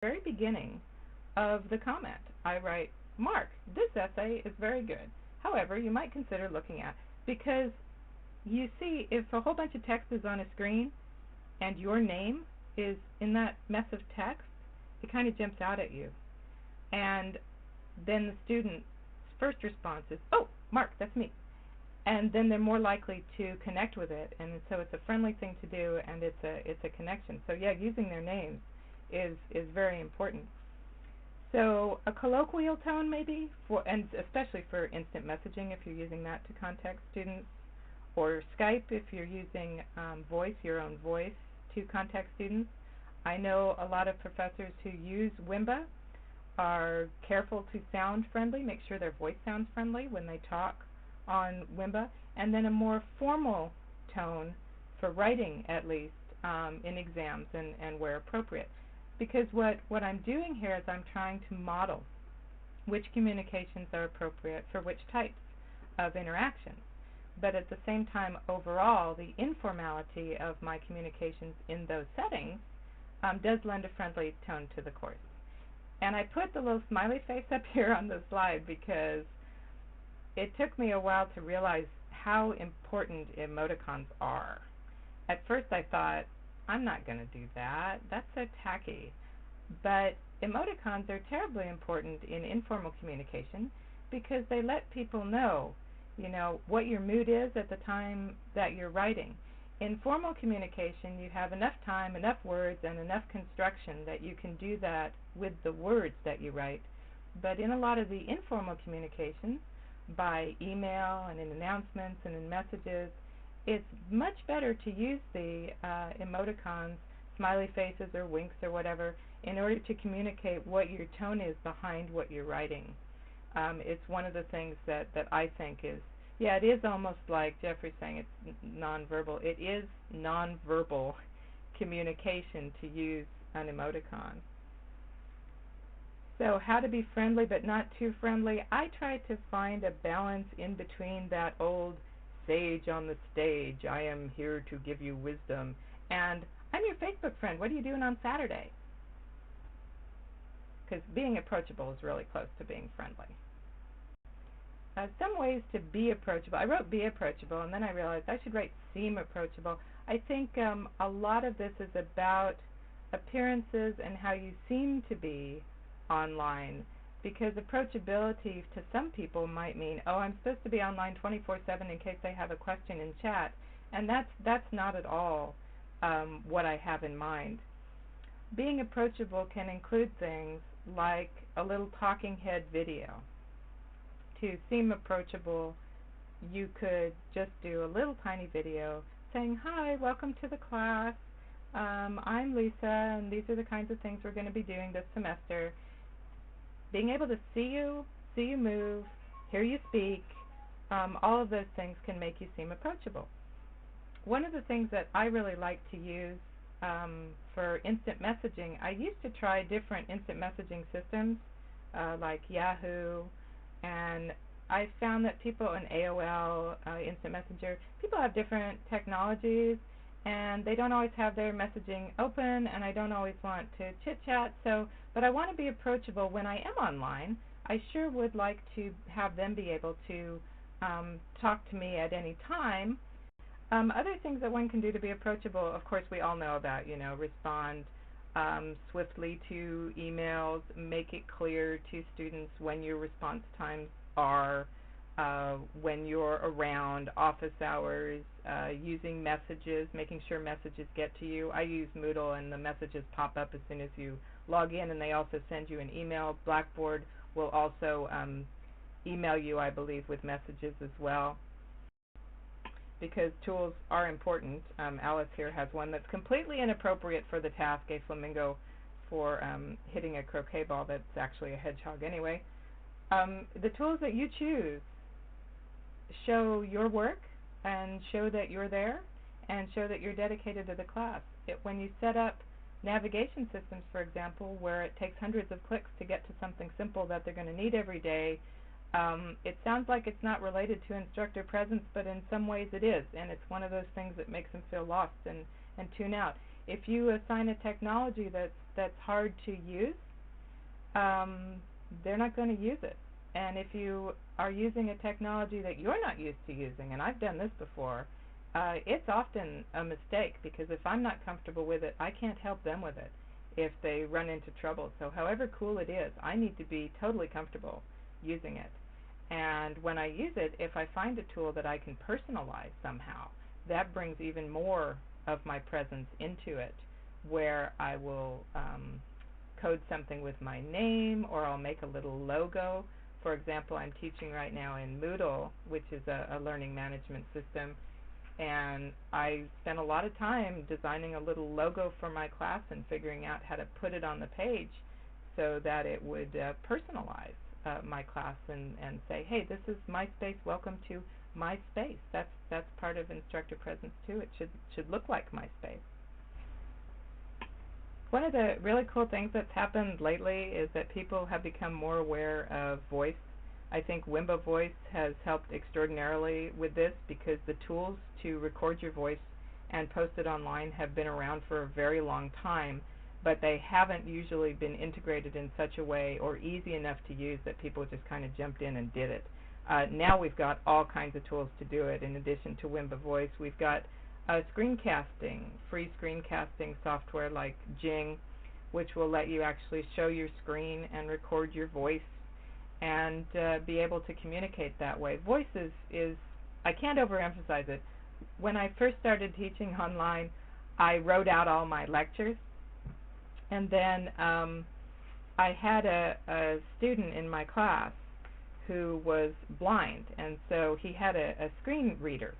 very beginning of the comment. I write, Mark, this essay is very good. However, you might consider looking at, because you see, if a whole bunch of text is on a screen and your name is in that mess of text, it kind of jumps out at you. And then the student's first response is, oh, Mark, that's me. And then they're more likely to connect with it, and so it's a friendly thing to do, and it's a connection. So yeah, using their names is very important. So a colloquial tone maybe, for and especially for instant messaging if you're using that to contact students, or Skype if you're using voice, your own voice, to contact students. I know a lot of professors who use Wimba are careful to sound friendly, make sure their voice sounds friendly when they talk on Wimba, and then a more formal tone for writing, at least, in exams and where appropriate. Because what I'm doing here is I'm trying to model which communications are appropriate for which types of interactions. But at the same time, overall, the informality of my communications in those settings does lend a friendly tone to the course. And I put the little smiley face up here on the slide because it took me a while to realize how important emoticons are. At first I thought, I'm not going to do that. That's so tacky. But emoticons are terribly important in informal communication because they let people know, what your mood is at the time that you're writing. In formal communication, you have enough time, enough words, and enough construction that you can do that with the words that you write. But in a lot of the informal communications, by email and in announcements and in messages, it's much better to use the emoticons, smiley faces or winks or whatever, in order to communicate what your tone is behind what you're writing. It's one of the things that I think is, yeah, it is almost like Jeffrey's saying it's nonverbal. It is nonverbal communication to use an emoticon. So how to be friendly but not too friendly? I try to find a balance in between that old sage on the stage, I am here to give you wisdom, and I'm your Facebook friend, what are you doing on Saturday? Because being approachable is really close to being friendly. Some ways to be approachable. I wrote be approachable, and then I realized I should write seem approachable. I think a lot of this is about appearances and how you seem to be online, because approachability to some people might mean, oh, I'm supposed to be online 24/7 in case they have a question in chat, and that's not at all what I have in mind. Being approachable can include things like a little talking head video. To seem approachable, you could just do a little tiny video saying, hi, welcome to the class. I'm Lisa, and these are the kinds of things we're going to be doing this semester. Being able to see you move, hear you speak, all of those things can make you seem approachable. One of the things that I really like to use for instant messaging, I used to try different instant messaging systems like Yahoo, and I found that people in AOL, Instant Messenger, people have different technologies, and they don't always have their messaging open, and I don't always want to chit-chat, but I want to be approachable when I am online. I sure would like to have them be able to talk to me at any time. Other things that one can do to be approachable, of course, we all know about, respond swiftly to emails, make it clear to students when your response times are, when you're around, office hours, using messages, making sure messages get to you. I use Moodle, and the messages pop up as soon as you log in, and they also send you an email. Blackboard will also email you, I believe, with messages as well, because tools are important. Alice here has one that's completely inappropriate for the task, a flamingo for hitting a croquet ball that's actually a hedgehog anyway. The tools that you choose show your work and show that you're there and show that you're dedicated to the class. When you set up navigation systems, for example, where it takes hundreds of clicks to get to something simple that they're going to need every day, it sounds like it's not related to instructor presence, but in some ways it is, and it's one of those things that makes them feel lost and tune out. If you assign a technology that's hard to use, they're not going to use it. And if you are using a technology that you're not used to using, and I've done this before, it's often a mistake, because if I'm not comfortable with it, I can't help them with it if they run into trouble. So however cool it is, I need to be totally comfortable using it. And when I use it, if I find a tool that I can personalize somehow, that brings even more of my presence into it, where I will code something with my name, or I'll make a little logo. For example, I'm teaching right now in Moodle, which is a learning management system, and I spent a lot of time designing a little logo for my class and figuring out how to put it on the page so that it would personalize my class and say, hey, this is my space, welcome to my space. That's part of instructor presence too. It should look like my space. One of the really cool things that's happened lately is that people have become more aware of voice. I think Wimba Voice has helped extraordinarily with this, because the tools to record your voice and post it online have been around for a very long time, but they haven't usually been integrated in such a way or easy enough to use that people just kind of jumped in and did it. Now we've got all kinds of tools to do it. In addition to Wimba Voice, we've got screencasting, free screencasting software like Jing, which will let you actually show your screen and record your voice and be able to communicate that way. Voice is I can't overemphasize it. When I first started teaching online, I wrote out all my lectures, and then I had a student in my class who was blind, and so he had a screen reader.